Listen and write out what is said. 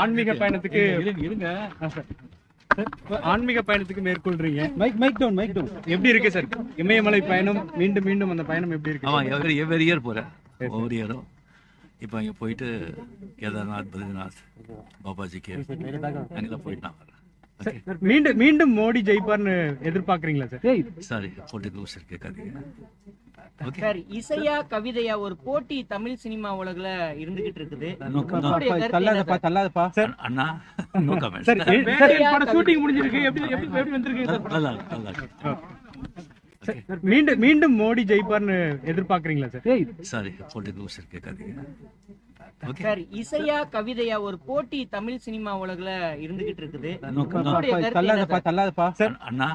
ஆன்மீக பயணத்துக்கு இருங்க ஆன்மீக பயணத்துக்கு மேற்கொள்றீங்க. மைக் டவுன் எப்படி இருக்கு சார் இமயமலை பயணம்? மீண்டும் மீண்டும் அந்த பயணம் எப்படி இருக்கு? ஆமாம், எவ்ரி இயர் போகிறேன், ஒவ்வொரு இயரும். இப்போ அங்கே போயிட்டு கேதார்நாத், பத்ரிநாத், பாபாஜிக்கு அங்கே போயிட்டு நான் வரேன். மீண்டும் மீண்டும் மோடி ஜெயிப்பார்னு எதிர்பார்க்கறீங்களா சார்? சாரி, பொலிட்டிக்கல் கேட்காதீங்க. சார், இசையா கவிதையா ஒரு போட்டி தமிழ் சினிமா உலகுல இருந்துகிட்டு இருக்குது. தள்ளாதப்பா சார் அண்ணா, நோ கமெண்ட். சார் பட ஷூட்டிங் முடிஞ்சிருக்கு. எப்படி எப்படி எப்படி வந்திருக்கு சார்? நல்லா இருக்கு. மீண்டும் மீண்டும் மோடி ஜெயிப்பார்னு எதிர்பார்க்கறீங்களா சார்? சாரி, பொலிட்டிக்கல் கேட்காதீங்க. சார், இசையா கவிதையா ஒரு போட்டி தமிழ் சினிமா உலகுல இருந்துகிட்டு இருக்குது. தள்ளாதப்பா சார் அண்ணா